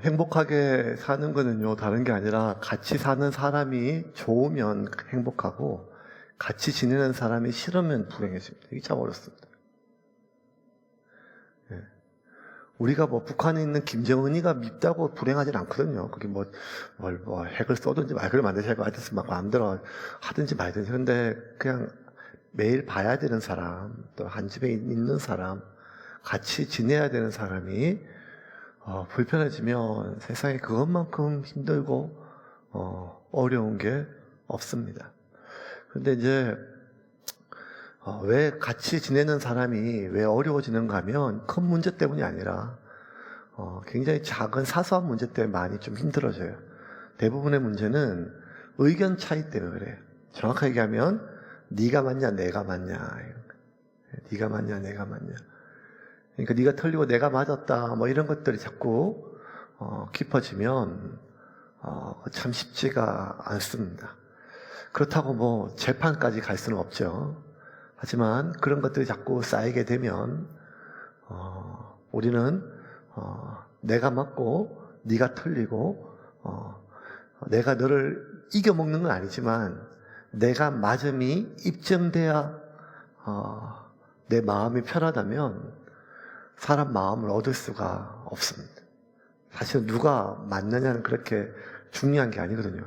행복하게 사는 거는요, 다른 게 아니라 같이 사는 사람이 좋으면 행복하고 같이 지내는 사람이 싫으면 불행해집니다. 이게 참 어렵습니다. 예. 우리가 뭐 북한에 있는 김정은이가 밉다고 불행하진 않거든요. 그게 뭐 핵을 쏘든지 말걸 만들지 말든지 막 마음대로 하든지 말든지. 그런데 그냥 매일 봐야 되는 사람, 또 한 집에 있는 사람, 같이 지내야 되는 사람이 불편해지면 세상에 그것만큼 힘들고 어려운 게 없습니다. 그런데 이제 왜 같이 지내는 사람이 왜 어려워지는가 하면 큰 문제 때문이 아니라 굉장히 작은 사소한 문제 때문에 많이 좀 힘들어져요. 대부분의 문제는 의견 차이 때문에 그래요. 정확하게 얘기하면 네가 맞냐 내가 맞냐, 네가 맞냐 내가 맞냐. 그러니까 네가 틀리고 내가 맞았다 뭐 이런 것들이 자꾸 깊어지면 참 쉽지가 않습니다. 그렇다고 뭐 재판까지 갈 수는 없죠. 하지만 그런 것들이 자꾸 쌓이게 되면 우리는 내가 맞고 네가 틀리고 내가 너를 이겨먹는 건 아니지만 내가 맞음이 입증돼야 내 마음이 편하다면 사람 마음을 얻을 수가 없습니다. 사실 누가 맞느냐는 그렇게 중요한 게 아니거든요.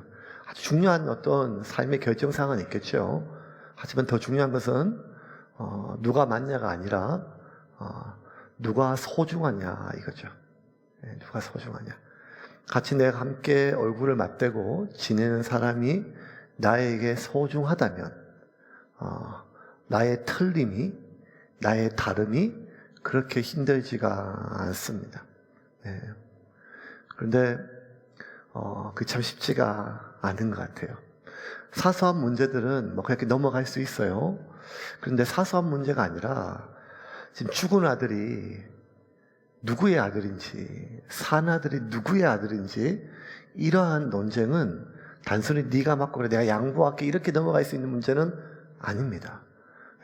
아주 중요한 어떤 삶의 결정사항은 있겠죠. 하지만 더 중요한 것은 누가 맞냐가 아니라 누가 소중하냐 이거죠. 누가 소중하냐. 같이 내가 함께 얼굴을 맞대고 지내는 사람이 나에게 소중하다면 나의 틀림이, 나의 다름이 그렇게 힘들지가 않습니다. 네. 그런데 그게 참 쉽지가 않은 것 같아요. 사소한 문제들은 뭐 그렇게 넘어갈 수 있어요. 그런데 사소한 문제가 아니라 지금 죽은 아들이 누구의 아들인지, 산 아들이 누구의 아들인지 이러한 논쟁은 단순히 네가 맞고 그래 내가 양보할게 이렇게 넘어갈 수 있는 문제는 아닙니다.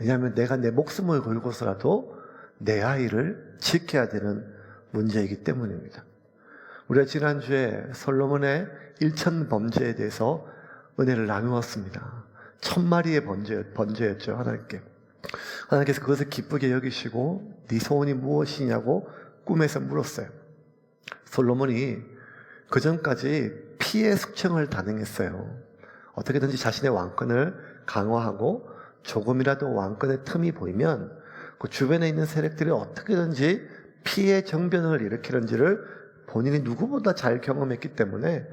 왜냐하면 내가 내 목숨을 걸고서라도 내 아이를 지켜야 되는 문제이기 때문입니다. 우리가 지난주에 솔로몬의 일천 범죄에 대해서 은혜를 나누었습니다. 1000마리의 번제였죠. 하나님께서 그것을 기쁘게 여기시고 네 소원이 무엇이냐고 꿈에서 물었어요. 솔로몬이 그 전까지 피해 숙청을 단행했어요. 어떻게든지 자신의 왕권을 강화하고 조금이라도 왕권의 틈이 보이면 그 주변에 있는 세력들이 어떻게든지 피해 정변을 일으키는지를 본인이 누구보다 잘 경험했기 때문에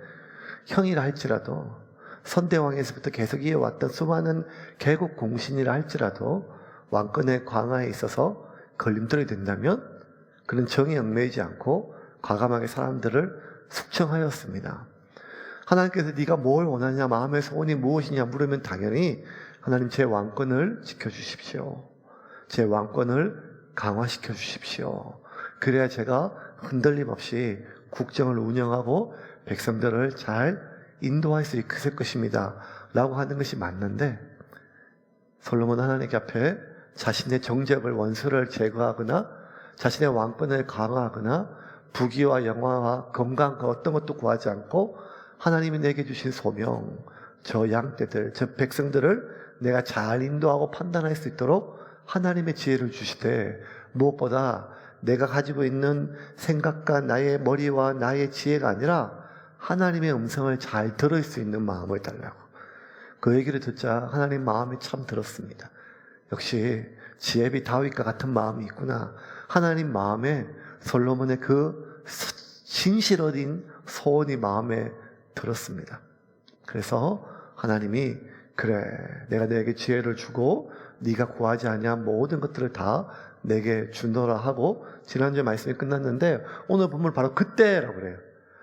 형이라 할지라도 선대왕에서부터 계속 이어왔던 수많은 개국 공신이라 할지라도 왕권의 강화에 있어서 걸림돌이 된다면 그는 정에 얽매이지 않고 과감하게 사람들을 숙청하였습니다. 하나님께서 네가 뭘 원하냐, 마음의 소원이 무엇이냐 물으면 당연히 하나님 제 왕권을 지켜주십시오. 제 왕권을 강화시켜 주십시오. 그래야 제가 흔들림 없이 국정을 운영하고 백성들을 잘 인도할 수 있을 것입니다. 라고 하는 것이 맞는데 솔로몬 하나님 앞에 자신의 정적을 원수를 제거하거나 자신의 왕권을 강화하거나 부귀와 영화와 건강 그 어떤 것도 구하지 않고 하나님이 내게 주신 소명, 저 양떼들, 저 백성들을 내가 잘 인도하고 판단할 수 있도록 하나님의 지혜를 주시되 무엇보다 내가 가지고 있는 생각과 나의 머리와 나의 지혜가 아니라 하나님의 음성을 잘 들을 수 있는 마음을 달라고. 그 얘기를 듣자 하나님 마음이 참 들었습니다. 역시 지혜비 다윗과 같은 마음이 있구나. 하나님 마음에 솔로몬의 그 진실 어린 소원이 마음에 들었습니다. 그래서 하나님이 그래 내가 너에게 지혜를 주고 네가 구하지 아니한 모든 것들을 다 내게 주노라 하고 지난주에 말씀이 끝났는데 오늘 본문 바로 그때라고 그래요.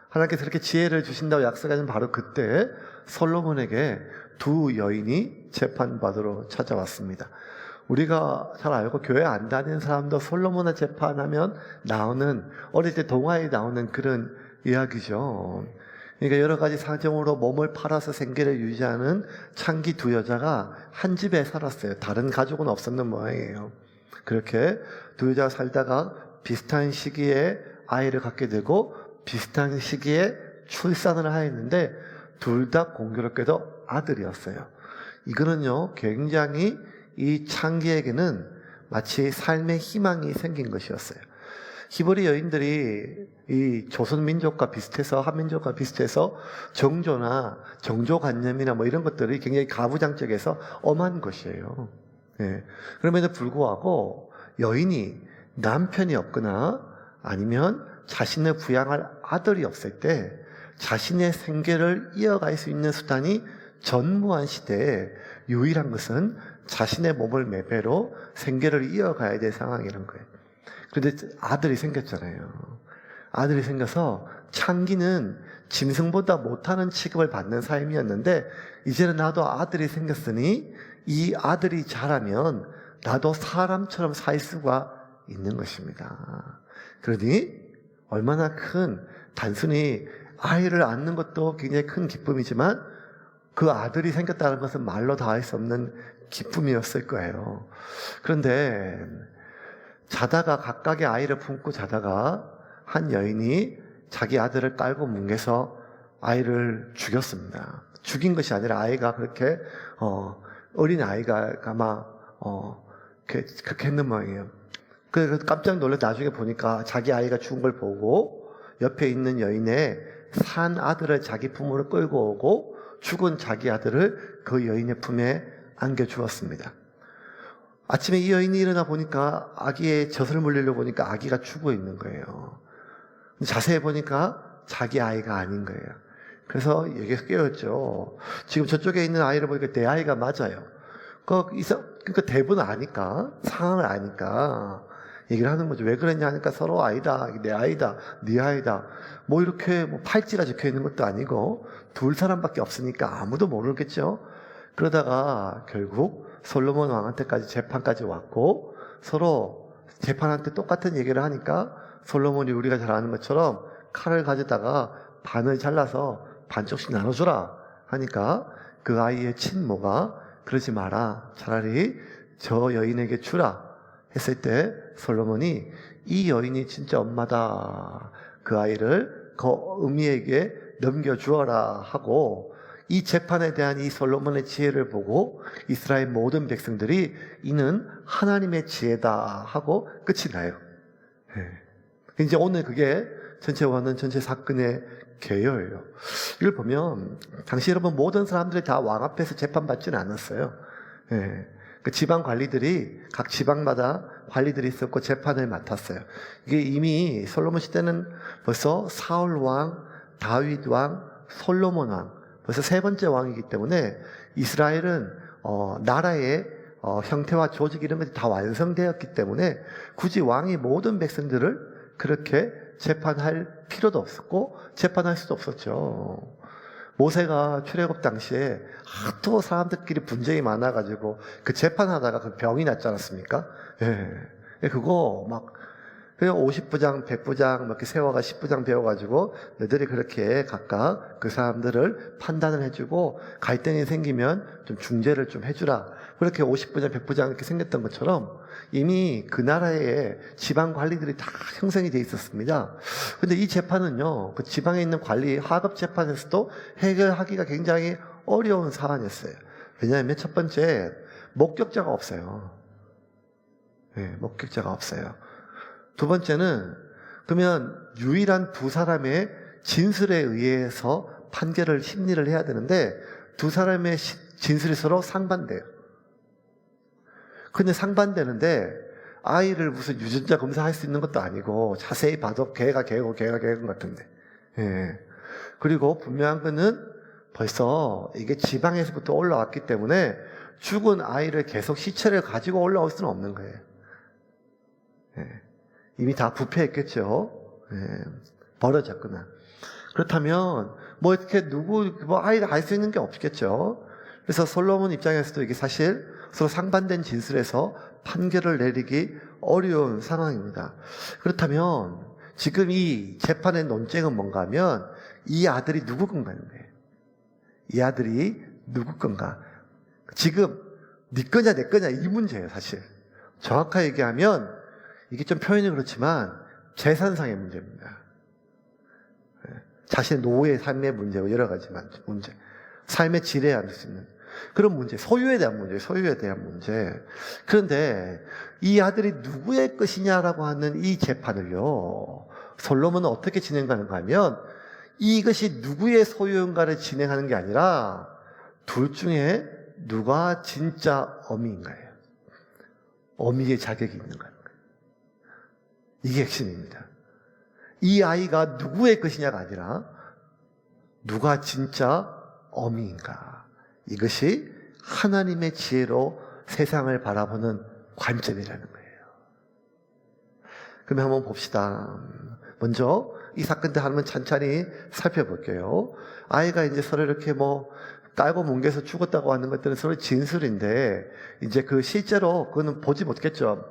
하나님께서 이렇게 지혜를 주신다고 약속하신 바로 그때 솔로몬에게 두 여인이 재판받으러 찾아왔습니다. 우리가 잘 알고 교회 안 다니는 사람도 솔로몬의 재판하면 나오는 어릴 때 동화에 나오는 그런 이야기죠. 그러니까 여러 가지 사정으로 몸을 팔아서 생계를 유지하는 창기 두 여자가 한 집에 살았어요. 다른 가족은 없었는 모양이에요. 그렇게 두 여자가 살다가 비슷한 시기에 아이를 갖게 되고 비슷한 시기에 출산을 하였는데 둘 다 공교롭게도 아들이었어요. 이거는요, 굉장히 이 창기에게는 마치 삶의 희망이 생긴 것이었어요. 히브리 여인들이 이 조선 민족과 비슷해서, 한민족과 비슷해서 정조나 정조관념이나 뭐 이런 것들이 굉장히 가부장적에서 엄한 것이에요. 예. 그럼에도 불구하고 여인이 남편이 없거나 아니면 자신을 부양할 아들이 없을 때 자신의 생계를 이어갈 수 있는 수단이 전무한 시대에 유일한 것은 자신의 몸을 매매로 생계를 이어가야 될 상황이라는 거예요. 그런데 아들이 생겼잖아요. 아들이 생겨서 창기는 짐승보다 못하는 취급을 받는 삶이었는데 이제는 나도 아들이 생겼으니 이 아들이 자라면 나도 사람처럼 살 수가 있는 것입니다. 그러니 얼마나 큰, 단순히 아이를 낳는 것도 굉장히 큰 기쁨이지만 그 아들이 생겼다는 것은 말로 다 할 수 없는 기쁨이었을 거예요. 그런데 자다가 각각의 아이를 품고 자다가 한 여인이 자기 아들을 깔고 뭉개서 아이를 죽였습니다. 죽인 것이 아니라 아이가 그렇게 어린 아이가 아마 그렇게 했는 모양이에요. 그래서 깜짝 놀라 나중에 보니까 자기 아이가 죽은 걸 보고 옆에 있는 여인의 산 아들을 자기 품으로 끌고 오고 죽은 자기 아들을 그 여인의 품에 안겨주었습니다. 아침에 이 여인이 일어나 보니까 아기의 젖을 물리려고 보니까 아기가 죽어 있는 거예요. 자세히 보니까 자기 아이가 아닌 거예요. 그래서 여기서 깨웠죠. 지금 저쪽에 있는 아이를 보니까 내 아이가 맞아요. 그러니까 대부분 아니까, 상황을 아니까 얘기를 하는 거죠. 왜 그랬냐 하니까 서로 아이다, 내 아이다, 네 아이다. 뭐 이렇게 팔찌가 적혀 있는 것도 아니고 둘 사람밖에 없으니까 아무도 모르겠죠. 그러다가 결국 솔로몬 왕한테까지 재판까지 왔고 서로 재판한테 똑같은 얘기를 하니까 솔로몬이 우리가 잘 아는 것처럼 칼을 가져다가 반을 잘라서 반쪽씩 나눠주라 하니까 그 아이의 친모가 그러지 마라, 차라리 저 여인에게 주라 했을 때 솔로몬이 이 여인이 진짜 엄마다, 그 아이를 그 어미에게 넘겨주어라 하고 이 재판에 대한 이 솔로몬의 지혜를 보고 이스라엘 모든 백성들이 이는 하나님의 지혜다 하고 끝이 나요. 이제 오늘 그게 전체 사건의 개요예요. 이걸 보면 당시 여러분 모든 사람들이 다 왕 앞에서 재판받지는 않았어요. 그 지방 관리들이 각 지방마다 관리들이 있었고 재판을 맡았어요. 이게 이미 솔로몬 시대는 벌써 사울 왕, 다윗 왕, 솔로몬 왕, 벌써 세 번째 왕이기 때문에 이스라엘은 나라의 형태와 조직 이런 것이 다 완성되었기 때문에 굳이 왕이 모든 백성들을 그렇게 재판할 필요도 없었고 재판할 수도 없었죠. 모세가 출애굽 당시에 하도 사람들끼리 분쟁이 많아가지고 그 재판하다가 그 병이 났지 않았습니까? 예. 그거 막 그냥 50부장, 100부장 이렇게 세워가 10부장 배워가지고 너희들이 그렇게 각각 그 사람들을 판단을 해주고 갈등이 생기면 좀 중재를 좀 해주라. 그렇게 50부장, 100부장 이렇게 생겼던 것처럼 이미 그 나라의 지방 관리들이 다 형성이 돼 있었습니다. 근데 이 재판은요, 그 지방에 있는 관리, 하급 재판에서도 해결하기가 굉장히 어려운 사안이었어요. 왜냐하면 첫 번째, 목격자가 없어요. 목격자가 없어요. 두 번째는, 그러면 유일한 두 사람의 진술에 의해서 판결을, 심리를 해야 되는데, 두 사람의 진술이 서로 상반돼요. 근데 상반되는데 아이를 무슨 유전자 검사할 수 있는 것도 아니고 자세히 봐도 걔가 걔고 걔가 걔인 것 같은데. 그리고 분명한 거는 벌써 이게 지방에서부터 올라왔기 때문에 죽은 아이를 계속 시체를 가지고 올라올 수는 없는 거예요. 이미 다 부패했겠죠. 버려졌구나. 그렇다면 뭐 이렇게 아이가 알 수 있는 게 없겠죠. 그래서 솔로몬 입장에서도 이게 사실 서로 상반된 진술에서 판결을 내리기 어려운 상황입니다. 그렇다면 지금 이 재판의 논쟁은 뭔가 하면 이 아들이 누구 건가요? 이 아들이 누구 건가? 지금 네 거냐 내 거냐 이 문제예요. 사실 정확하게 얘기하면 이게 좀 표현이 그렇지만 재산상의 문제입니다. 자신의 노후의 삶의 문제고 여러 가지 문제, 삶의 질에 앉을 수 있는 그런 문제, 소유에 대한 문제, 소유에 대한 문제. 그런데 이 아들이 누구의 것이냐라고 하는 이 재판을요, 솔로몬은 어떻게 진행하는가 하면 이것이 누구의 소유인가를 진행하는 게 아니라 둘 중에 누가 진짜 어미인가예요. 어미의 자격이 있는가. 이게 핵심입니다. 이 아이가 누구의 것이냐가 아니라 누가 진짜 어미인가. 이것이 하나님의 지혜로 세상을 바라보는 관점이라는 거예요. 그럼 한번 봅시다. 먼저 이 사건들 한번 천천히 살펴볼게요. 아이가 이제 서로 이렇게 깔고 뭉개서 죽었다고 하는 것들은 서로 진술인데, 이제 실제로 그거는 보지 못했겠죠.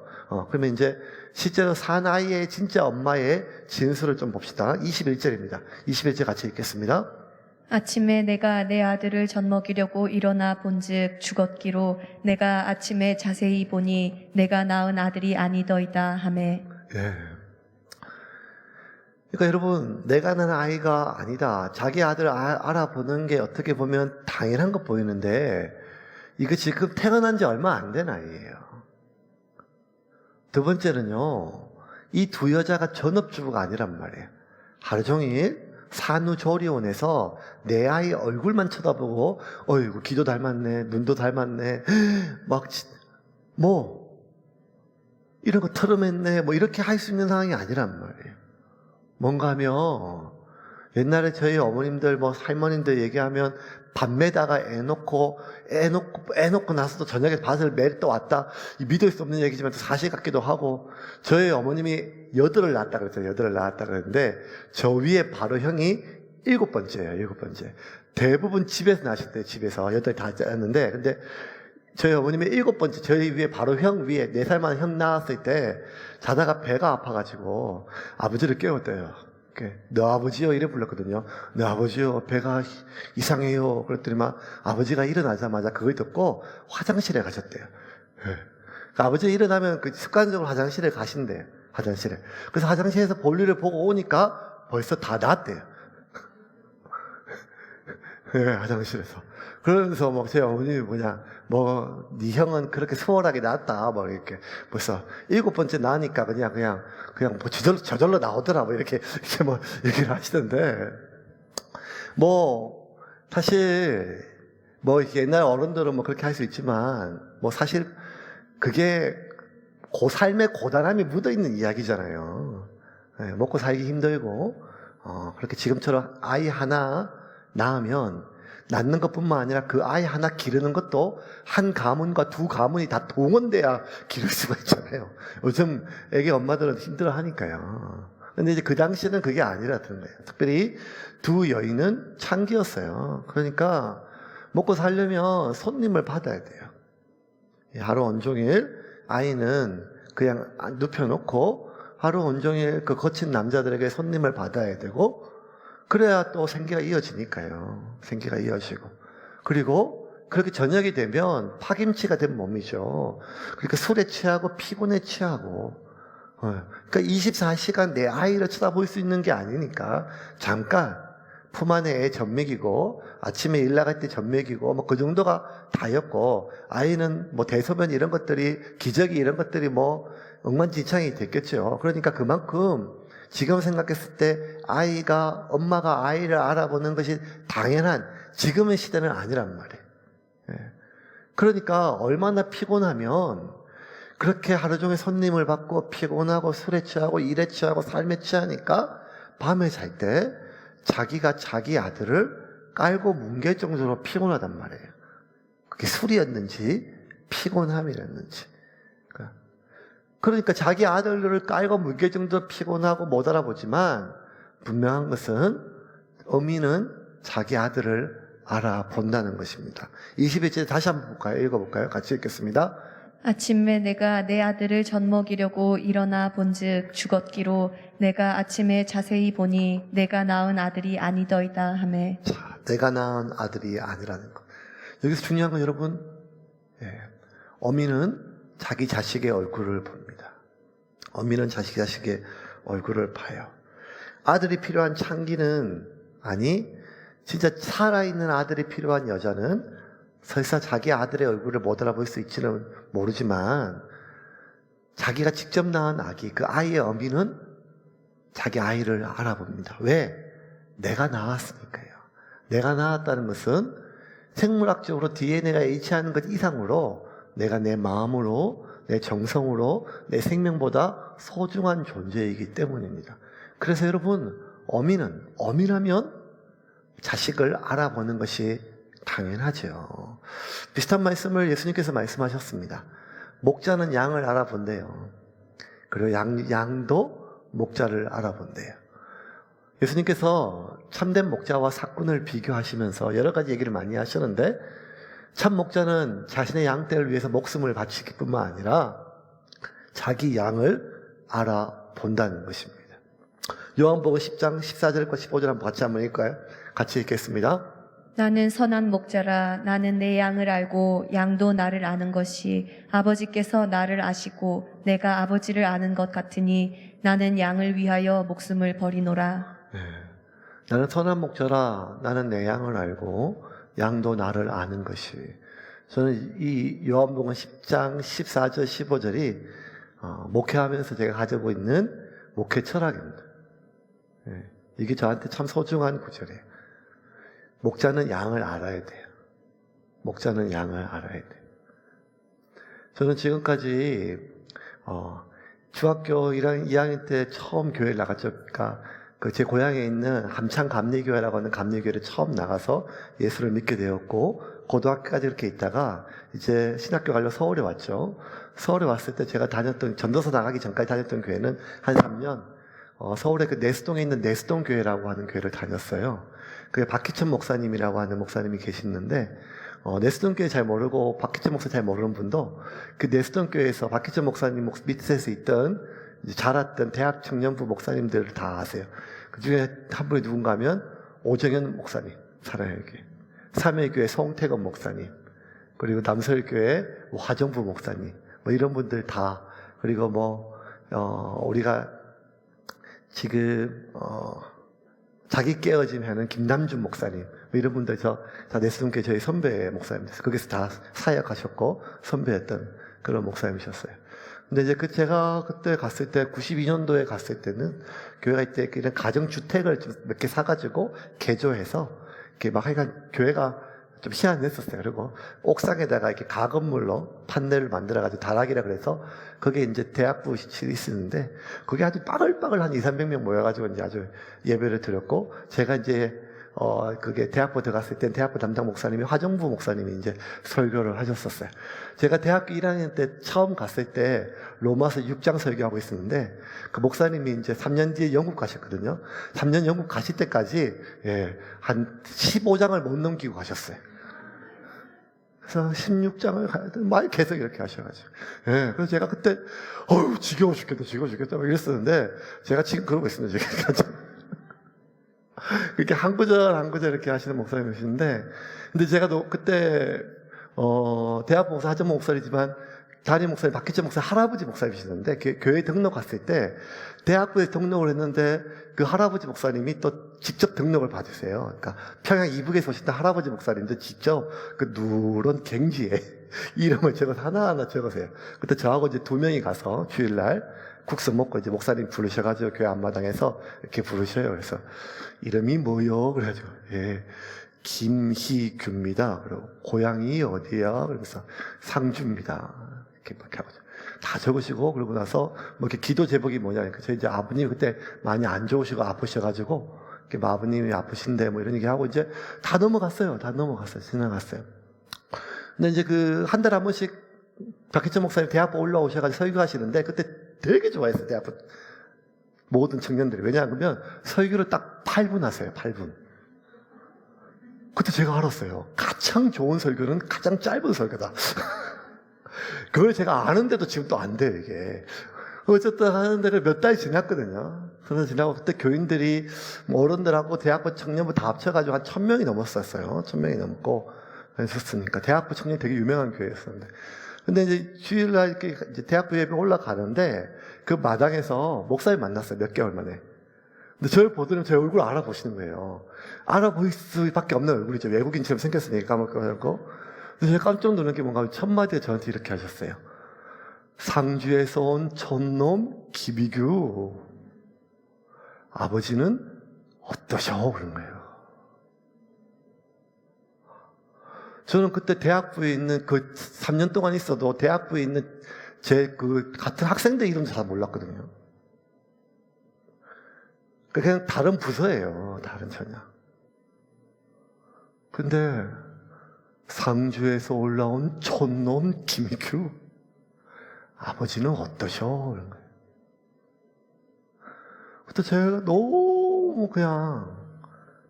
그러면 이제 실제로 산 아이의 진짜 엄마의 진술을 좀 봅시다. 21절입니다. 21절 같이 읽겠습니다. 아침에 내가 내 아들을 젖먹이려고 일어나 본즉 죽었기로 내가 아침에 자세히 보니 내가 낳은 아들이 아니더이다 하매. 예. 그러니까 여러분, 내가 낳은 아이가 아니다. 자기 아들을 알아보는 게 어떻게 보면 당연한 것 보이는데, 이거 지금 태어난 지 얼마 안 된 아이예요. 두 번째는요, 이 두 여자가 전업주부가 아니란 말이에요. 하루 종일 산후조리원에서 내 아이 얼굴만 쳐다보고, 어이구, 귀도 닮았네, 눈도 닮았네, 이런 거 털어맸네, 이렇게 할 수 있는 상황이 아니란 말이에요. 뭔가 하면, 옛날에 저희 어머님들, 할머님들 얘기하면, 밤매다가 애 놓고 나서도 저녁에 밭을 매일 또 왔다. 믿을 수 없는 얘기지만 사실 같기도 하고, 저희 어머님이 8을 낳았다 그랬어요. 8을 낳았다 그랬는데, 저 위에 바로 형이 7번째예요, 7번째. 대부분 집에서 낳으실 때, 집에서 8 다 낳았는데, 근데 저희 어머님이 7번째, 저희 위에 바로 형 위에 4살 많은 형 낳았을 때, 자다가 배가 아파가지고, 아버지를 깨웠대요. 너 아버지요? 이래 불렀거든요. 너 아버지요? 배가 이상해요. 그랬더니만 아버지가 일어나자마자 그걸 듣고 화장실에 가셨대요. 네. 아버지가 일어나면 습관적으로 화장실에 가신대요. 화장실에. 그래서 화장실에서 볼일을 보고 오니까 벌써 다 났대요. 네, 화장실에서. 그러면서 제 어머님이 네 형은 그렇게 수월하게 낳았다. 이렇게 벌써 7번째 낳으니까 그냥 저절로 나오더라. 이렇게 얘기를 하시던데. 사실, 옛날 어른들은 그렇게 할 수 있지만, 사실, 그게 삶의 고단함이 묻어있는 이야기잖아요. 네, 먹고 살기 힘들고, 그렇게 지금처럼 아이 하나 낳으면, 낳는 것뿐만 아니라 그 아이 하나 기르는 것도 한 가문과 두 가문이 다 동원돼야 기를 수가 있잖아요. 요즘 애기 엄마들은 힘들어 하니까요. 근데 이제 그 당시에는 그게 아니라는 거예요. 특별히 두 여인은 창기였어요. 그러니까 먹고 살려면 손님을 받아야 돼요. 하루 온종일 아이는 그냥 눕혀놓고 하루 온종일 그 거친 남자들에게 손님을 받아야 되고, 그래야 또 생계가 이어지니까요. 생계가 이어지고. 그리고 그렇게 저녁이 되면 파김치가 된 몸이죠. 그러니까 술에 취하고 피곤에 취하고. 그러니까 24시간 내 아이를 쳐다볼 수 있는 게 아니니까 잠깐 품 안에 애 젖먹이고 아침에 일 나갈 때 젖먹이고 그 정도가 다였고, 아이는 대소변 이런 것들이 기저귀 이런 것들이 엉망진창이 됐겠죠. 그러니까 그만큼 지금 생각했을 때 엄마가 아이를 알아보는 것이 당연한 지금의 시대는 아니란 말이에요. 그러니까 얼마나 피곤하면 그렇게 하루 종일 손님을 받고 피곤하고 술에 취하고 일에 취하고 삶에 취하니까 밤에 잘 때 자기가 자기 아들을 깔고 뭉갤 정도로 피곤하단 말이에요. 그게 술이었는지 피곤함이었는지. 그러니까 자기 아들을 깔고 뭉갤 정도로 피곤하고 못 알아보지만, 분명한 것은 어미는 자기 아들을 알아본다는 것입니다. 21절 다시 한번 읽어볼까요? 같이 읽겠습니다. 아침에 내가 내 아들을 젖먹이려고 일어나 본즉 죽었기로 내가 아침에 자세히 보니 내가 낳은 아들이 아니더이다 하매. 자, 내가 낳은 아들이 아니라는 것. 여기서 중요한 건 여러분, 어미는 자기 자식의 얼굴을 봅니다. 어미는 자식의 얼굴을 봐요. 아들이 필요한 창기는 아니, 진짜 살아있는 아들이 필요한 여자는 설사 자기 아들의 얼굴을 못 알아볼 수 있지는 모르지만 자기가 직접 낳은 아기, 그 아이의 어미는 자기 아이를 알아봅니다. 왜? 내가 낳았으니까요. 내가 낳았다는 것은 생물학적으로 DNA가 일치하는 것 이상으로 내가 내 마음으로, 내 정성으로, 내 생명보다 소중한 존재이기 때문입니다. 그래서 여러분, 어미라면 자식을 알아보는 것이 당연하죠. 비슷한 말씀을 예수님께서 말씀하셨습니다. 목자는 양을 알아본대요. 그리고 양도 목자를 알아본대요. 예수님께서 참된 목자와 삭군을 비교하시면서 여러 가지 얘기를 많이 하셨는데, 참 목자는 자신의 양떼를 위해서 목숨을 바치기 뿐만 아니라 자기 양을 알아본다는 것입니다. 요한복음 10장 14절과 15절 한번 한번 읽을까요? 같이 읽겠습니다. 나는 선한 목자라. 나는 내 양을 알고 양도 나를 아는 것이 아버지께서 나를 아시고 내가 아버지를 아는 것 같으니 나는 양을 위하여 목숨을 버리노라. 네. 나는 선한 목자라. 나는 내 양을 알고 양도 나를 아는 것이. 저는 이 요한복음 10장 14절 15절이 목회하면서 제가 가지고 있는 목회 철학입니다. 네. 이게 저한테 참 소중한 구절이에요. 목자는 양을 알아야 돼요. 목자는 양을 알아야 돼요. 저는 지금까지 중학교 2학년 때 처음 교회를 나갔죠. 그러니까 제 고향에 있는 함창 감리교회라고 하는 감리교회를 처음 나가서 예수를 믿게 되었고, 고등학교까지 이렇게 있다가 이제 신학교 가려고 서울에 왔죠. 서울에 왔을 때 제가 다녔던, 전도서 나가기 전까지 다녔던 교회는 한 3년 서울의 그 내수동에 있는 내수동 교회라고 하는 교회를 다녔어요. 그게 박희천 목사님이라고 하는 목사님이 계시는데, 내수동 교회 잘 모르고 박희천 목사 잘 모르는 분도 그 내수동 교회에서 박희천 목사님 밑에서 있던 자랐던 대학 청년부 목사님들을 다 아세요. 그 중에 한 분이 누군가 하면 오정현 목사님, 사랑의 교회, 삼일교회 송태건 목사님, 그리고 남설교회 화정부 목사님, 뭐 이런 분들 다, 그리고 우리가 지금 자기 깨어짐 하는 김남준 목사님, 뭐 이런 분들 다 내수동교회 저희 선배 목사님이셨어요. 거기서 다 사역하셨고 선배였던 그런 목사님이셨어요. 근데 이제 제가 그때 갔을 때 92년도에 갔을 때는 교회가 이때 그냥 가정주택을 몇 개 사가지고 개조해서 이렇게 막 하여간 교회가 좀 희한했었어요. 그리고 옥상에다가 이렇게 가건물로 판넬을 만들어가지고 다락이라 그래서 거기에 이제 대학부실이 있었는데 거기 아주 빠글빠글 한 200~300명 모여가지고 이제 아주 예배를 드렸고, 제가 이제 그게 대학부 들어갔을 때 대학부 담당 목사님이 화정부 목사님이 이제 설교를 하셨었어요. 제가 대학교 1학년 때 처음 갔을 때 로마서 6장 설교하고 있었는데 그 목사님이 이제 3년 뒤에 영국 가셨거든요. 3년 영국 가실 때까지 한 15장을 못 넘기고 가셨어요. 그래서 16장을 가야 돼. 말 계속 이렇게 하셔가지고. 그래서 제가 그때, 지겨워 죽겠다, 막 이랬었는데, 제가 지금 그러고 있습니다, 지금. 그렇게 한 구절 이렇게 하시는 목사님이신데, 근데 제가 그때, 대학 목사, 하정 목사이지만, 담임 목사님, 박희철 목사, 할아버지 목사님이시는데, 교회 등록 갔을 때, 대학부에 등록을 했는데, 그 할아버지 목사님이 또 직접 등록을 받으세요. 그러니까 평양 이북에서 오셨던 할아버지 목사님도 직접 그 누런 갱지에 이름을 적어서 하나하나 적으세요. 그때 저하고 이제 2명이 가서 주일날 국수 먹고 이제 목사님 부르셔가지고 교회 앞마당에서 이렇게 부르셔요. 그래서 이름이 뭐요? 그래가지고, 김희규입니다. 그리고 고향이 어디야? 그래서 상주입니다. 이렇게 하고 다 적으시고, 그러고 나서 뭐 이렇게 기도 제목이 뭐냐. 저희 이제 아버님이 그때 많이 안 좋으시고 아프셔가지고, 이렇게 아버님이 아프신데 뭐 이런 얘기 하고 이제 다 넘어갔어요. 지나갔어요. 근데 이제 한 달에 한 번씩 박희철 목사님 대학부 올라오셔가지고 설교하시는데 그때 되게 좋아했어요. 대학부 모든 청년들이. 왜냐하면 설교를 딱 8분 하세요. 8분. 그때 제가 알았어요. 가장 좋은 설교는 가장 짧은 설교다. 그걸 제가 아는데도 지금 또 안 돼요, 이게. 어쨌든 하는데 몇 달이 지났거든요. 그래서 지나고 그때 교인들이 어른들하고 대학부 청년부 다 합쳐가지고 한 1000명이 넘었었어요. 1000명이 넘고 했었으니까. 대학부 청년 되게 유명한 교회였었는데. 근데 이제 주일날 이렇게 이제 대학부 예배 올라가는데 그 마당에서 목사님 만났어요. 몇 개월 만에. 근데 저를 보더니 제 얼굴을 알아보시는 거예요. 알아보일 수밖에 없는 얼굴이죠. 외국인처럼 생겼으니까 까먹고. 근데 제가 깜짝 놀란 게 뭔가 하면 첫 마디에 저한테 이렇게 하셨어요. 상주에서 온 촌놈 김희규. 아버지는 어떠셔? 그런 거예요. 저는 그때 대학부에 있는 그 3년 동안 있어도 대학부에 있는 제 그 같은 학생들 이름도 잘 몰랐거든요. 그냥 다른 부서예요. 다른 전혀. 근데 상주에서 올라온 촌놈 김규 아버지는 어떠셔? 그런 거예요. 그때 제가 너무 그냥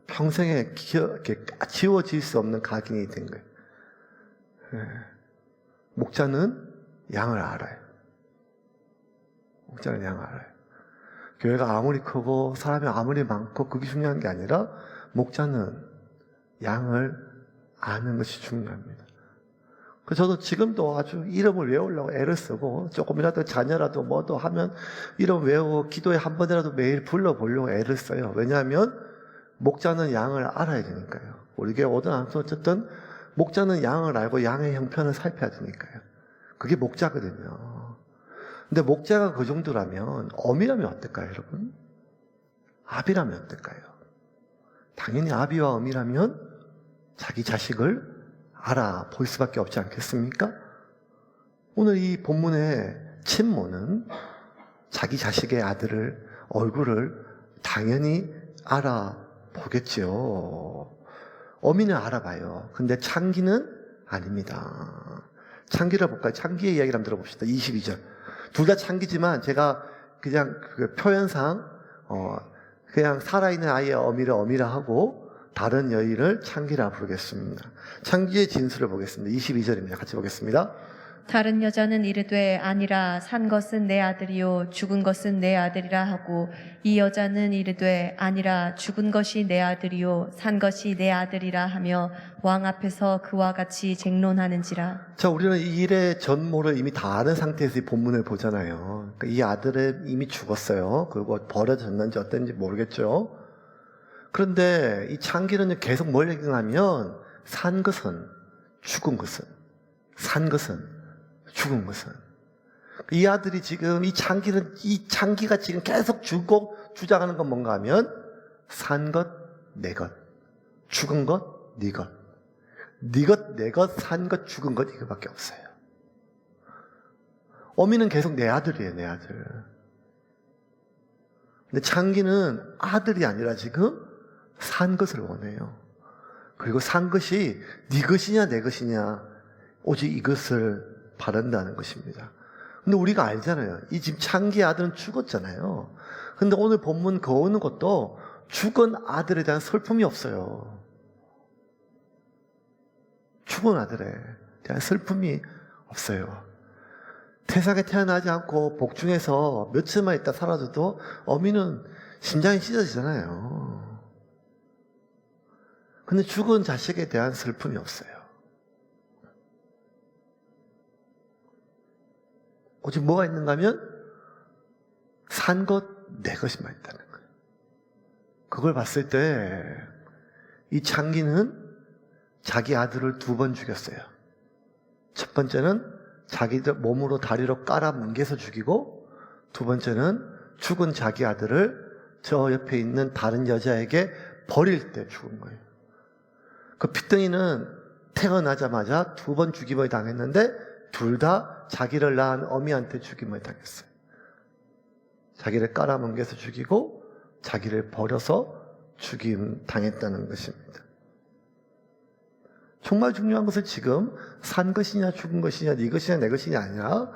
평생에 이렇게 지워질 수 없는 각인이 된 거예요. 네. 목자는 양을 알아요. 목자는 양을 알아요. 교회가 아무리 크고 사람이 아무리 많고 그게 중요한 게 아니라 목자는 양을 아는 것이 중요합니다. 그래서 저도 지금도 아주 이름을 외우려고 애를 쓰고 조금이라도 자녀라도 뭐도 하면 이름 외우고 기도에 한 번이라도 매일 불러보려고 애를 써요. 왜냐하면 목자는 양을 알아야 되니까요. 우리 교회 오든 안 오든 어쨌든 목자는 양을 알고 양의 형편을 살펴야 되니까요. 그게 목자거든요. 근데 목자가 그 정도라면 어미라면 어떨까요, 여러분? 아비라면 어떨까요? 당연히 아비와 어미라면 자기 자식을 알아볼 수밖에 없지 않겠습니까? 오늘 이 본문의 친모는 자기 자식의 아들을 얼굴을 당연히 알아보겠지요. 어미는 알아봐요. 근데 창기는 아닙니다. 창기를 볼까요? 창기의 이야기를 한번 들어봅시다. 22절. 둘 다 창기지만 제가 그냥 그 표현상 그냥 살아있는 아이의 어미를 어미라 하고 다른 여인을 창기라 부르겠습니다. 창기의 진술을 보겠습니다. 22절입니다. 같이 보겠습니다. 다른 여자는 이르되 아니라 산 것은 내 아들이요 죽은 것은 내 아들이라 하고 이 여자는 이르되 아니라 죽은 것이 내 아들이요 산 것이 내 아들이라 하며 왕 앞에서 그와 같이 쟁론하는지라. 자, 우리는 이 일의 전모를 이미 다 아는 상태에서 이 본문을 보잖아요. 그러니까 이 아들은 이미 죽었어요. 그리고 버려졌는지 어땠는지 모르겠죠. 그런데 이 창기는 계속 뭘 얘기하면 산 것은 죽은 것은 산 것은 죽은 것은 이 아들이 지금 이 창기가 지금 계속 주고 주장하는 건 뭔가 하면 산 것, 내 것, 죽은 것, 네 것, 네 것, 내 것, 산 것, 죽은 것 이거밖에 없어요. 어미는 계속 내 아들이에요, 내 아들. 근데 창기는 아들이 아니라 지금 산 것을 원해요. 그리고 산 것이 네 것이냐 내 것이냐 오직 이것을 바란다는 것입니다. 근데 우리가 알잖아요. 이 지금 창기의 아들은 죽었잖아요. 근데 오늘 본문 거우는 것도 죽은 아들에 대한 슬픔이 없어요. 죽은 아들에 대한 슬픔이 없어요. 세상에 태어나지 않고 복중에서 며칠만 있다 사라져도 어미는 심장이 찢어지잖아요. 근데 죽은 자식에 대한 슬픔이 없어요. 오직 뭐가 있는가 하면 산 것, 내 것이만 있다는 거예요. 그걸 봤을 때 이 창기는 자기 아들을 2번 죽였어요. 첫 번째는 자기들 몸으로 다리로 깔아 뭉개서 죽이고 두 번째는 죽은 자기 아들을 저 옆에 있는 다른 여자에게 버릴 때 죽은 거예요. 그 핏덩이는 태어나자마자 2번 죽임을 당했는데 둘 다 자기를 낳은 어미한테 죽임을 당했어요. 자기를 깔아뭉개서 죽이고 자기를 버려서 죽임 당했다는 것입니다. 정말 중요한 것은 지금 산 것이냐 죽은 것이냐 네 것이냐 내 것이냐 아니라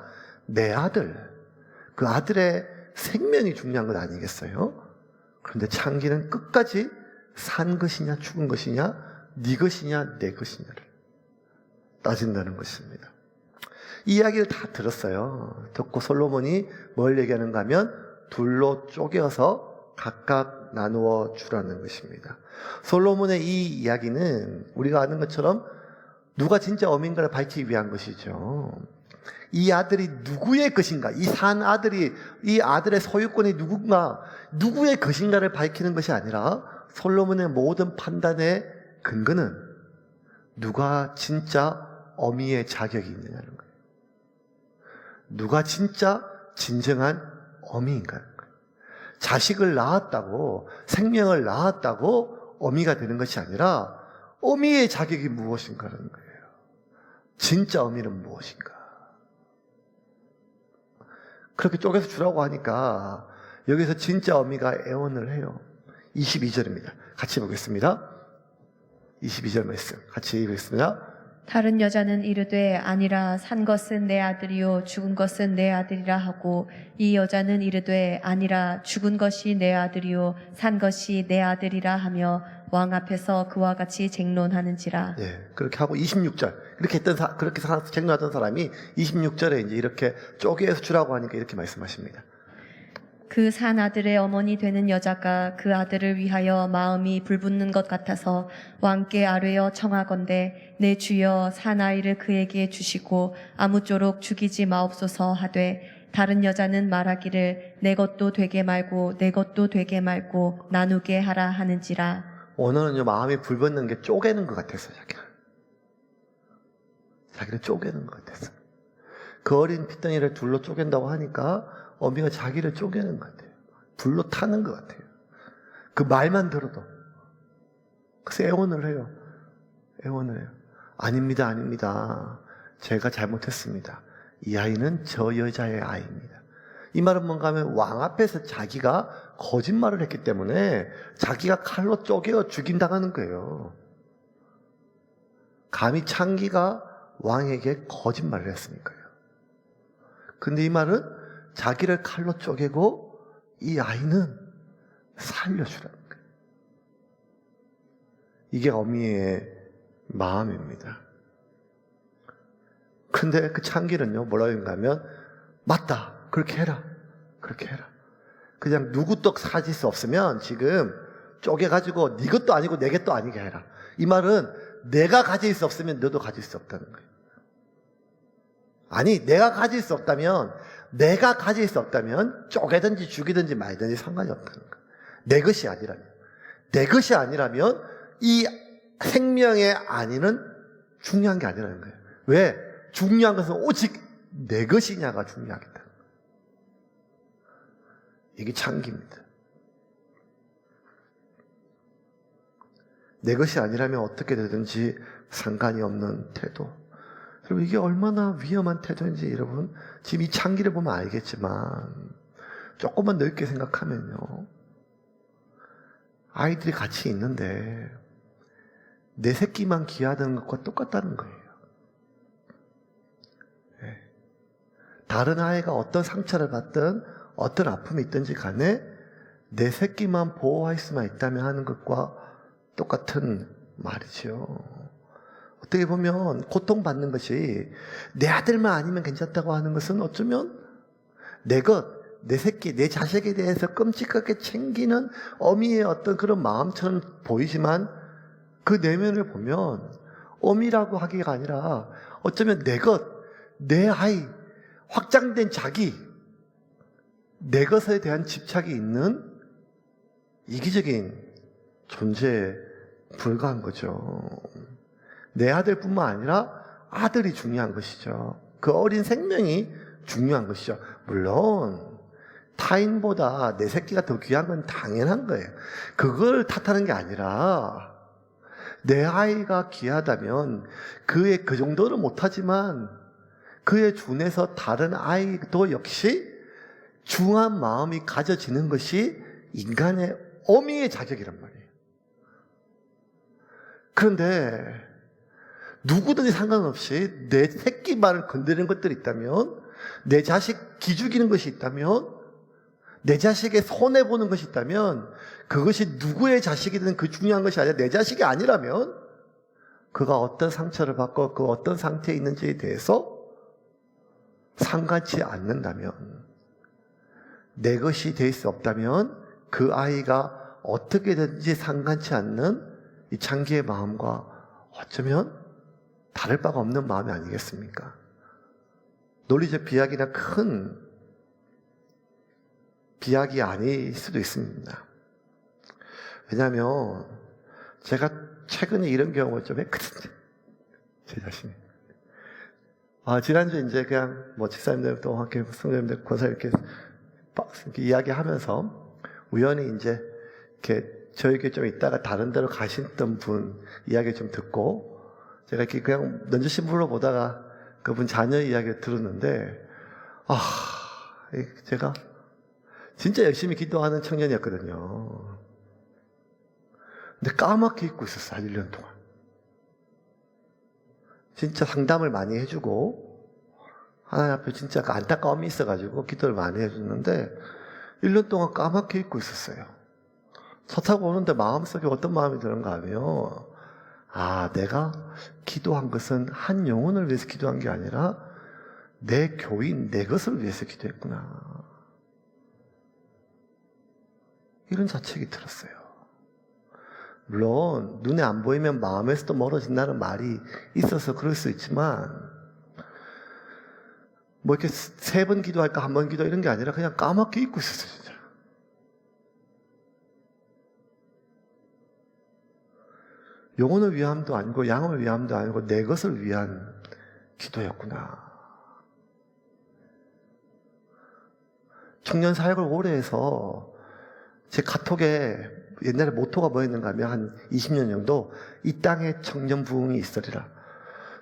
내 아들, 그 아들의 생명이 중요한 것 아니겠어요? 그런데 창기는 끝까지 산 것이냐 죽은 것이냐 네 것이냐 내 것이냐를 따진다는 것입니다. 이 이야기를 다 들었어요. 듣고 솔로몬이 뭘 얘기하는가 하면 둘로 쪼개어서 각각 나누어 주라는 것입니다. 솔로몬의 이 이야기는 우리가 아는 것처럼 누가 진짜 어민가를 밝히기 위한 것이죠. 이 아들이 누구의 것인가, 이 산 아들이, 이 아들의 소유권이 누구의 것인가를 밝히는 것이 아니라 솔로몬의 모든 판단의 근거는 누가 진짜 어미의 자격이 있느냐는 거예요. 누가 진짜 진정한 어미인가요? 자식을 낳았다고, 생명을 낳았다고 어미가 되는 것이 아니라 어미의 자격이 무엇인가라는 거예요. 진짜 어미는 무엇인가? 그렇게 쪼개서 주라고 하니까 여기서 진짜 어미가 애원을 해요. 22절입니다. 같이 보겠습니다. 22절 말씀 같이 읽겠습니다. 다른 여자는 이르되 아니라 산 것은 내 아들이요 죽은 것은 내 아들이라 하고 이 여자는 이르되 아니라 죽은 것이 내 아들이요 산 것이 내 아들이라 하며 왕 앞에서 그와 같이 쟁론하는지라. 예, 그렇게 하고 26절 그렇게 쟁론하던 사람이 26절에 이제 이렇게 쪼개서 주라고 하니까 이렇게 말씀하십니다. 그 산 아들의 어머니 되는 여자가 그 아들을 위하여 마음이 불붙는 것 같아서 왕께 아뢰어 청하건대 내 주여 산 아이를 그에게 주시고 아무쪼록 죽이지 마옵소서 하되 다른 여자는 말하기를 내 것도 되게 말고 내 것도 되게 말고 나누게 하라 하는지라. 오늘은 마음이 불붙는 게 쪼개는 것 같았어. 자기를 쪼개는 것 같았어. 그 어린 핏덩이를 둘로 쪼갠다고 하니까 어미가 자기를 쪼개는 것 같아요. 불로 타는 것 같아요. 그 말만 들어도. 그래서 애원을 해요. 애원을 해요. 아닙니다, 아닙니다. 제가 잘못했습니다. 이 아이는 저 여자의 아이입니다. 이 말은 뭔가 하면 왕 앞에서 자기가 거짓말을 했기 때문에 자기가 칼로 쪼개어 죽임당하는 거예요. 감히 창기가 왕에게 거짓말을 했으니까요. 근데 이 말은 자기를 칼로 쪼개고 이 아이는 살려주라는 거예요. 이게 어미의 마음입니다. 근데 그 창기는요, 뭐라고 했는가 하면, 맞다, 그렇게 해라, 그렇게 해라. 그냥 누구 떡 사질 수 없으면 지금 쪼개가지고 네 것도 아니고 내 것도 아니게 해라. 이 말은 내가 가질 수 없으면 너도 가질 수 없다는 거예요. 아니, 내가 가질 수 없다면 쪼개든지 죽이든지 말든지 상관이 없다는 거예요. 내 것이 아니라면 이 생명의 안위는 중요한 게 아니라는 거예요. 왜? 중요한 것은 오직 내 것이냐가 중요하겠다. 이게 창기입니다. 내 것이 아니라면 어떻게 되든지 상관이 없는 태도. 그리고 이게 얼마나 위험한 태도인지 여러분 지금 이 창기를 보면 알겠지만 조금만 넓게 생각하면요, 아이들이 같이 있는데 내 새끼만 귀하다는 것과 똑같다는 거예요. 네. 다른 아이가 어떤 상처를 받든 어떤 아픔이 있든지 간에 내 새끼만 보호할 수만 있다면 하는 것과 똑같은 말이죠. 어떻게 보면 고통받는 것이 내 아들만 아니면 괜찮다고 하는 것은 어쩌면 내 것, 내 새끼, 내 자식에 대해서 끔찍하게 챙기는 어미의 어떤 그런 마음처럼 보이지만 그 내면을 보면 어미라고 하기가 아니라 어쩌면 내 것, 내 아이, 확장된 자기, 내 것에 대한 집착이 있는 이기적인 존재에 불과한 거죠. 내 아들뿐만 아니라 아들이 중요한 것이죠. 그 어린 생명이 중요한 것이죠. 물론 타인보다 내 새끼가 더 귀한 건 당연한 거예요. 그걸 탓하는 게 아니라 내 아이가 귀하다면 그의 그 정도는 못하지만 그에 준해서 다른 아이도 역시 중한 마음이 가져지는 것이 인간의 어미의 자격이란 말이에요. 그런데 누구든지 상관없이 내 새끼만을 건드리는 것들이 있다면, 내 자식 기죽이는 것이 있다면, 내 자식의 손해보는 것이 있다면, 그것이 누구의 자식이든 그 중요한 것이 아니라 내 자식이 아니라면 그가 어떤 상처를 받고 그 어떤 상태에 있는지에 대해서 상관치 않는다면, 내 것이 될 수 없다면 그 아이가 어떻게든지 상관치 않는 이 창기의 마음과 어쩌면 다를 바가 없는 마음이 아니겠습니까? 논리적 비약이나 큰 비약이 아닐 수도 있습니다. 왜냐하면 제가 최근에 이런 경험을 좀 했거든요. 제 자신이. 지난주에 이제 그냥 집사님들 또 함께 성도님들 권사 이렇게 이야기하면서 우연히 이제 이렇게 저에게 좀 있다가 다른 데로 가셨던 분 이야기 좀 듣고 제가 이렇게 그냥 넌지신불로 보다가 그분 자녀 이야기를 들었는데 제가 진짜 열심히 기도하는 청년이었거든요. 근데 까맣게 잊고 있었어요. 1년 동안. 진짜 상담을 많이 해주고 하나님 앞에 진짜 그 안타까움이 있어가지고 기도를 많이 해줬는데 1년 동안 까맣게 잊고 있었어요. 차 타고 오는데 마음속에 어떤 마음이 드는가 하면 내가 기도한 것은 한 영혼을 위해서 기도한 게 아니라 내 교인, 내 것을 위해서 기도했구나. 이런 자책이 들었어요. 물론 눈에 안 보이면 마음에서도 멀어진다는 말이 있어서 그럴 수 있지만 이렇게 3번 기도할까 1번 기도 이런 게 아니라 그냥 까맣게 잊고 있었어요. 진짜. 영혼을 위함도 아니고 양을 위함도 아니고 내 것을 위한 기도였구나. 청년 사역을 오래 해서 제 카톡에 옛날에 모토가 뭐였는가 하면 한 20년 정도 이 땅에 청년 부흥이 있으리라.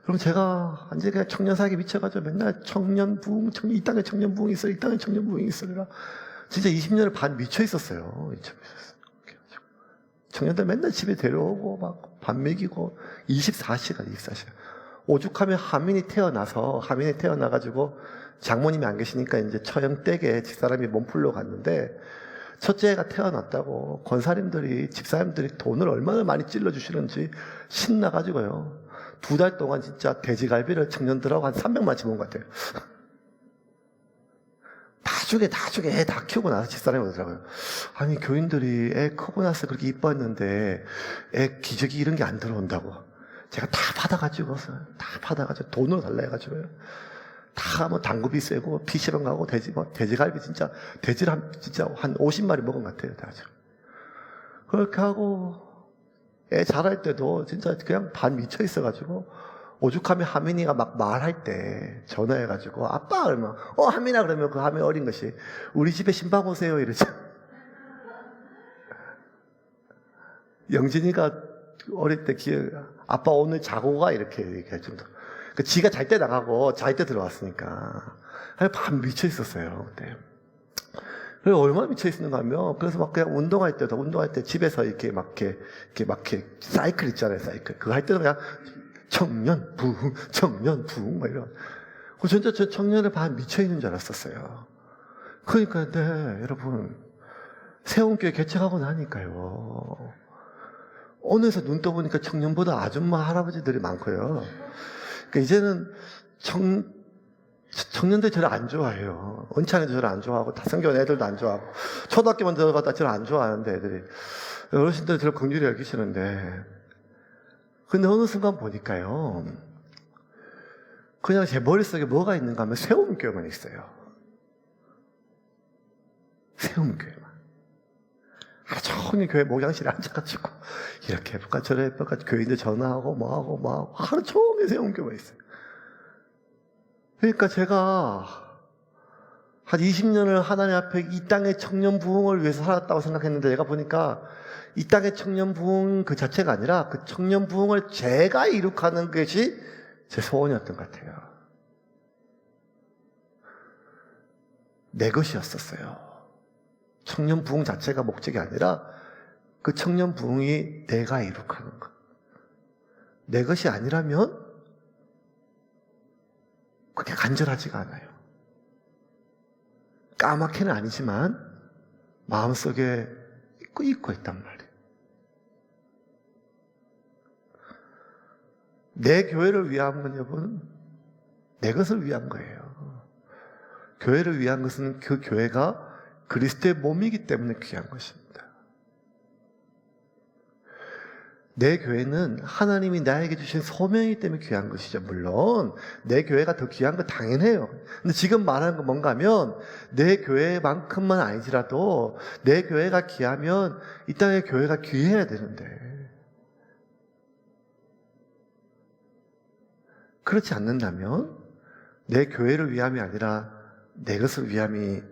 그럼 제가 완전히 그냥 청년 사역에 미쳐가지고 맨날 청년 부흥, 이 땅에 청년 부흥이 있으리라, 이 땅에 청년 부흥이 있으리라. 진짜 20년을 반 미쳐 있었어요. 청년들 맨날 집에 데려오고 막 밥 먹이고 24시간. 오죽하면 하민이 태어나가지고 장모님이 안 계시니까 이제 처형댁에 집사람이 몸풀러 갔는데 첫째 애가 태어났다고 권사님들이 집사님들이 돈을 얼마나 많이 찔러주시는지 신나가지고요 2달 동안 진짜 돼지갈비를 청년들하고 한 300만치 먹은 것 같아요. 다 주게 애 다 키우고 나서 집사람이 오더라고요. 아니 교인들이 애 크고 나서 그렇게 이뻐했는데 애 기저귀 이런 게 안 들어온다고. 제가 다 받아가지고 돈으로 달라 해가지고요. 다 당구비 세고 PC방 가고 돼지갈비 진짜 돼지를 진짜 한 50마리 먹은 것 같아요. 다 지금. 그렇게 하고 애 자랄 때도 진짜 그냥 반 미쳐 있어가지고 오죽하면 하민이가 막 말할 때 전화해가지고 아빠 그러면 하민아 그러면 그 하민 어린 것이 우리 집에 신방 오세요 이러죠. 영진이가 어릴 때 아빠 오늘 자고 가 이렇게 얘기할 정도. 지가 잘 때 나가고 잘 때 들어왔으니까 반 미쳐 있었어요 그때. 그래서 얼마나 미쳐 있었는가 하면 그래서 막 그냥 운동할 때 집에서 이렇게 사이클 있잖아요 사이클 그거 할 때도 그냥 청년 부흥 막 이런. 진짜 저 청년에 반 미쳐 있는 줄 알았었어요. 그러니까 여러분 세운교회 개척하고 나니까요. 어느새 눈 떠보니까 청년보다 아줌마 할아버지들이 많고요. 그러니까 이제는 청년들 저를 안 좋아해요. 은찬이도 저를 안 좋아하고 다성교원 애들도 안 좋아하고 초등학교만 들어가다 저를 안 좋아하는데 애들이 어르신들 저를 긍휼히 여기시는데 근데 어느 순간 보니까요 그냥 제 머릿속에 뭐가 있는가 하면 세움교회만 있어요. 세움교회만. 하루 종일 교회 목양실에 앉아가지고 이렇게 해볼까 저래 해볼까 교인들 전화하고 뭐하고 하루 종일 세움교회만 있어요. 그러니까 제가 한 20년을 하나님 앞에 이 땅의 청년 부흥을 위해서 살았다고 생각했는데 내가 보니까 이 땅의 청년 부흥 그 자체가 아니라 그 청년 부흥을 제가 이룩하는 것이 제 소원이었던 것 같아요. 내 것이었었어요. 청년 부흥 자체가 목적이 아니라 그 청년 부흥이 내가 이룩하는 것. 내 것이 아니라면 그렇게 간절하지가 않아요. 까맣게는 아니지만 마음속에 잊고 있단 말이에요. 내 교회를 위한 건 여러분 내 것을 위한 거예요. 교회를 위한 것은 그 교회가 그리스도의 몸이기 때문에 귀한 것입니다. 내 교회는 하나님이 나에게 주신 소명이기 때문에 귀한 것이죠. 물론 내 교회가 더 귀한 거 당연해요. 근데 지금 말하는 건 뭔가 하면 내 교회만큼만 아니더라도 내 교회가 귀하면 이 땅의 교회가 귀해야 되는데 그렇지 않는다면 내 교회를 위함이 아니라 내 것을 위함이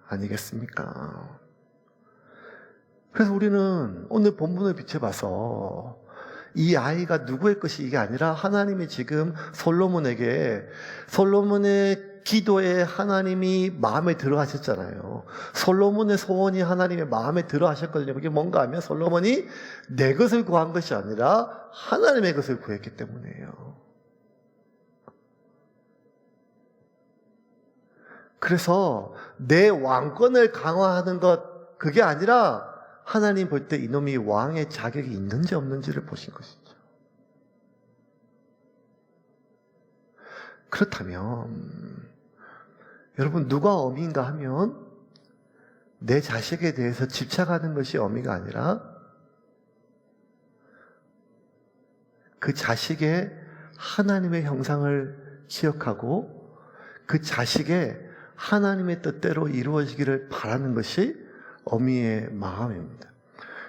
아니겠습니까? 그래서 우리는 오늘 본문을 비춰봐서 이 아이가 누구의 것이 이게 아니라 하나님이 지금 솔로몬의 기도에 하나님이 마음에 들어 하셨잖아요. 솔로몬의 소원이 하나님의 마음에 들어 하셨거든요. 그게 뭔가 하면 솔로몬이 내 것을 구한 것이 아니라 하나님의 것을 구했기 때문이에요. 그래서 내 왕권을 강화하는 것, 그게 아니라 하나님 볼 때 이놈이 왕의 자격이 있는지 없는지를 보신 것이죠. 그렇다면 여러분 누가 어미인가 하면 내 자식에 대해서 집착하는 것이 어미가 아니라 그 자식의 하나님의 형상을 기억하고 그 자식의 하나님의 뜻대로 이루어지기를 바라는 것이 어미의 마음입니다.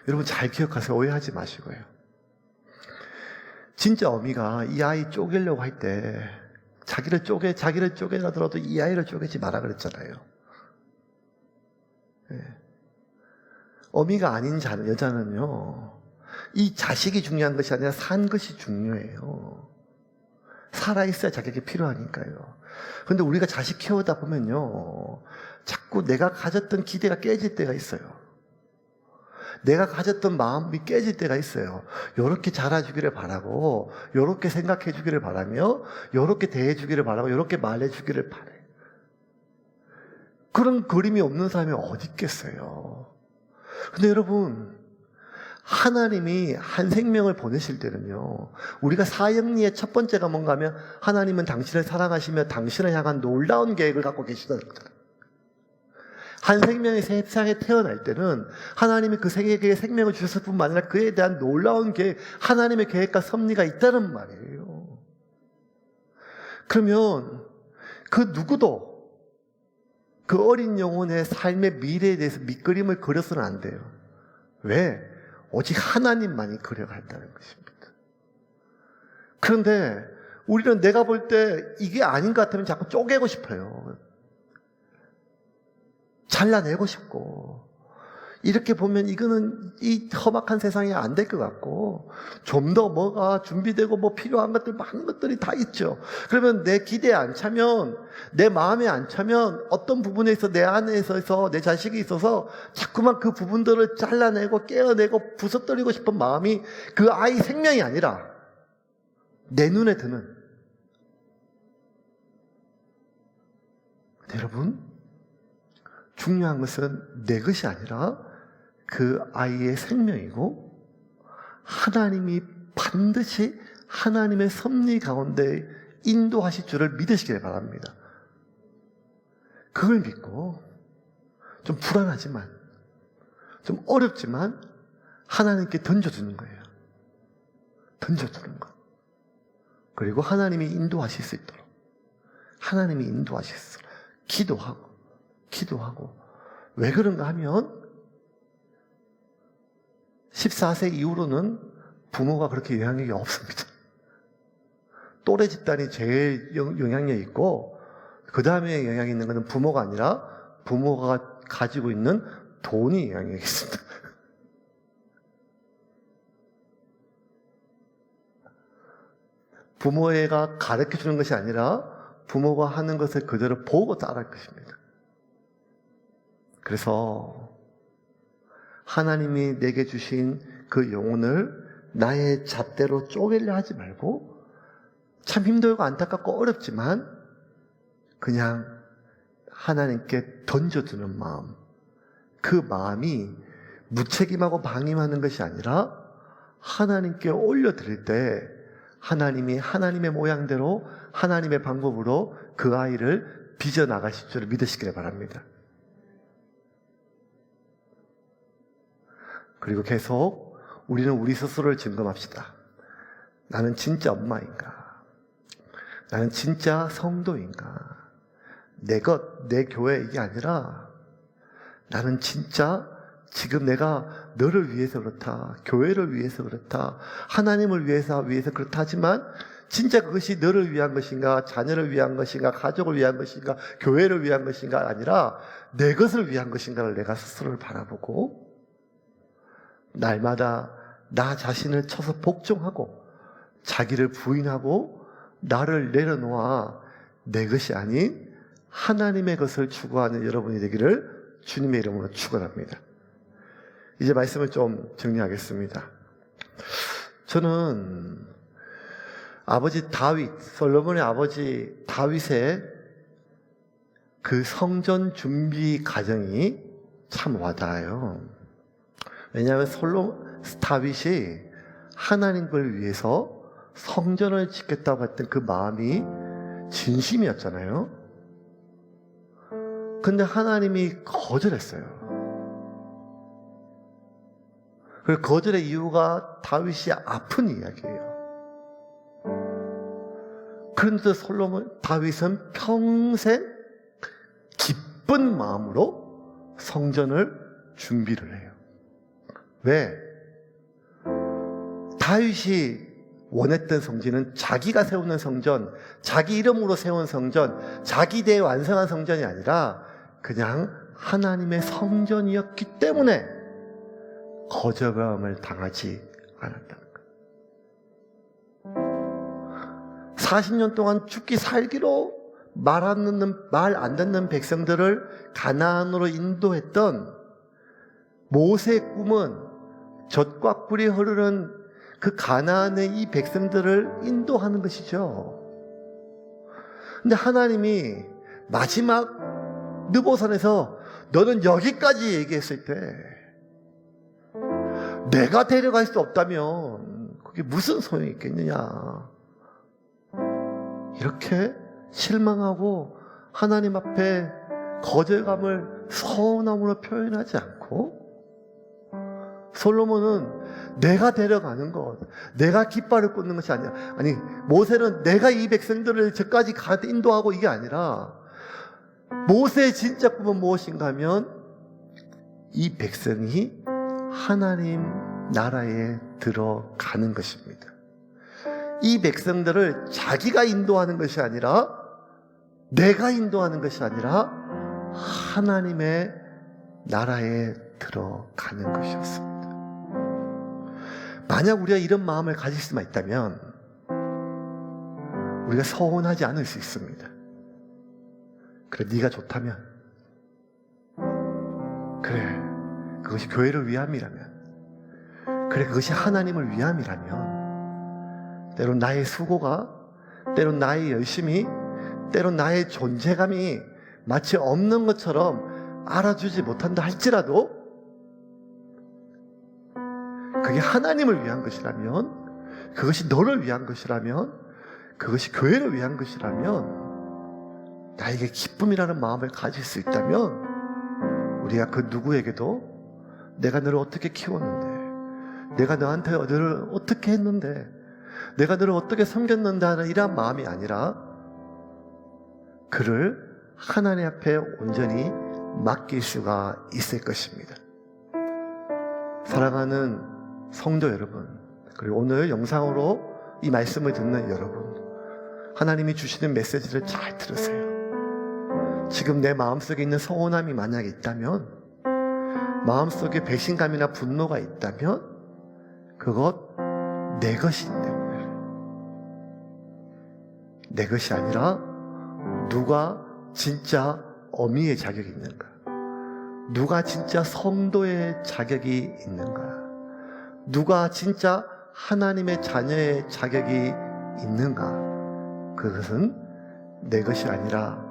여러분 잘 기억하세요. 오해하지 마시고요. 진짜 어미가 이 아이 쪼개려고 할 때 자기를 쪼개라더라도 이 아이를 쪼개지 마라 그랬잖아요. 네. 어미가 아닌 여자는요, 이 자식이 중요한 것이 아니라 산 것이 중요해요. 살아있어야 자격이 필요하니까요. 그런데 우리가 자식 키우다 보면요, 자꾸 내가 가졌던 기대가 깨질 때가 있어요. 내가 가졌던 마음이 깨질 때가 있어요. 요렇게 자라주기를 바라고, 요렇게 생각해 주기를 바라며, 요렇게 대해 주기를 바라고, 요렇게 말해 주기를 바래. 그런 그림이 없는 사람이 어디 있겠어요. 근데 여러분, 하나님이 한 생명을 보내실 때는요, 우리가 사형리의 첫 번째가 뭔가 하면 하나님은 당신을 사랑하시며 당신을 향한 놀라운 계획을 갖고 계시다는 거잖아요. 한 생명이 세상에 태어날 때는 하나님이 그 세계에 생명을 주셨을 뿐만 아니라 그에 대한 놀라운 계획, 하나님의 계획과 섭리가 있다는 말이에요. 그러면 그 누구도 그 어린 영혼의 삶의 미래에 대해서 밑그림을 그려서는 안 돼요. 왜? 오직 하나님만이 그려간다는 것입니다. 그런데 우리는 내가 볼 때 이게 아닌 것 같으면 자꾸 쪼개고 싶어요. 잘라내고 싶고, 이렇게 보면 이거는 이 험악한 세상에 안 될 것 같고, 좀 더 뭐가 준비되고 뭐 필요한 것들 많은 것들이 다 있죠. 그러면 내 기대에 안 차면, 내 마음에 안 차면 어떤 부분에 있어 내 안에 있어서 내 자식이 있어서 자꾸만 그 부분들을 잘라내고 깨어내고 부서뜨리고 싶은 마음이 그 아이 생명이 아니라 내 눈에 드는. 여러분, 중요한 것은 내 것이 아니라 그 아이의 생명이고, 하나님이 반드시 하나님의 섭리 가운데 인도하실 줄을 믿으시길 바랍니다. 그걸 믿고 좀 불안하지만, 좀 어렵지만 하나님께 던져주는 거예요. 던져주는 것. 그리고 하나님이 인도하실 수 있도록, 하나님이 인도하실 수 있도록 기도하고. 왜 그런가 하면 14세 이후로는 부모가 그렇게 영향력이 없습니다. 또래 집단이 제일 영향력이 있고, 그 다음에 영향이 있는 것은 부모가 아니라 부모가 가지고 있는 돈이 영향력이 있습니다. 부모가 가르쳐 주는 것이 아니라 부모가 하는 것을 그대로 보고 따라할 것입니다. 그래서 하나님이 내게 주신 그 영혼을 나의 잣대로 쪼개려 하지 말고, 참 힘들고 안타깝고 어렵지만 그냥 하나님께 던져두는 마음, 그 마음이 무책임하고 방임하는 것이 아니라 하나님께 올려드릴 때 하나님이 하나님의 모양대로 하나님의 방법으로 그 아이를 빚어나가실 줄을 믿으시길 바랍니다. 그리고 계속 우리는 우리 스스로를 점검합시다. 나는 진짜 엄마인가? 나는 진짜 성도인가? 내 것, 내 교회 이게 아니라 나는 진짜 지금 내가 너를 위해서 그렇다, 교회를 위해서 그렇다, 하나님을 위해서 그렇다 하지만 진짜 그것이 너를 위한 것인가, 자녀를 위한 것인가, 가족을 위한 것인가, 교회를 위한 것인가 아니라 내 것을 위한 것인가를 내가 스스로를 바라보고 날마다 나 자신을 쳐서 복종하고 자기를 부인하고 나를 내려놓아 내 것이 아닌 하나님의 것을 추구하는 여러분이 되기를 주님의 이름으로 축원합니다. 이제 말씀을 좀 정리하겠습니다. 저는 아버지 다윗, 솔로몬의 아버지 다윗의 그 성전 준비 과정이 참 와닿아요. 왜냐하면 다윗이 하나님을 위해서 성전을 짓겠다고 했던 그 마음이 진심이었잖아요. 근데 하나님이 거절했어요. 그 거절의 이유가 다윗이 아픈 이야기예요. 그런데 다윗은 평생 기쁜 마음으로 성전을 준비를 해요. 왜? 다윗이 원했던 성전은 자기가 세우는 성전, 자기 이름으로 세운 성전, 자기 대에 완성한 성전이 아니라 그냥 하나님의 성전이었기 때문에 거절감을 당하지 않았다는 거예요. 40년 동안 죽기 살기로 말 안 듣는 백성들을 가나안으로 인도했던 모세의 꿈은 젖과 꿀이 흐르는 그 가나안의 이 백성들을 인도하는 것이죠. 근데 하나님이 마지막 느보산에서 너는 여기까지 얘기했을 때 내가 데려갈 수 없다면 그게 무슨 소용이 있겠느냐. 이렇게 실망하고 하나님 앞에 거절감을 서운함으로 표현하지 않고 솔로몬은 내가 데려가는 것, 내가 깃발을 꽂는 것이 아니라, 아니 모세는 내가 이 백성들을 저까지 인도하고 이게 아니라 모세의 진짜 꿈은 무엇인가 하면 이 백성이 하나님 나라에 들어가는 것입니다. 이 백성들을 자기가 인도하는 것이 아니라 내가 인도하는 것이 아니라 하나님의 나라에 들어가는 것이었습니다. 만약 우리가 이런 마음을 가질 수만 있다면 우리가 서운하지 않을 수 있습니다. 그래, 네가 좋다면, 그래, 그것이 교회를 위함이라면, 그래, 그것이 하나님을 위함이라면, 때론 나의 수고가, 때론 나의 열심이, 때론 나의 존재감이 마치 없는 것처럼 알아주지 못한다 할지라도 그게 하나님을 위한 것이라면, 그것이 너를 위한 것이라면, 그것이 교회를 위한 것이라면 나에게 기쁨이라는 마음을 가질 수 있다면 우리가 그 누구에게도 내가 너를 어떻게 키웠는데, 내가 너한테 너를 어떻게 했는데, 내가 너를 어떻게 섬겼는데 하는 이런 마음이 아니라 그를 하나님 앞에 온전히 맡길 수가 있을 것입니다. 사랑하는 성도 여러분, 그리고 오늘 영상으로 이 말씀을 듣는 여러분, 하나님이 주시는 메시지를 잘 들으세요. 지금 내 마음속에 있는 서운함이 만약에 있다면, 마음속에 배신감이나 분노가 있다면 그것 내 것이기 때문에, 내 것이 아니라 누가 진짜 어미의 자격이 있는가, 누가 진짜 성도의 자격이 있는가, 누가 진짜 하나님의 자녀의 자격이 있는가, 그것은 내 것이 아니라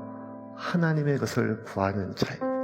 하나님의 것을 구하는 자입니다.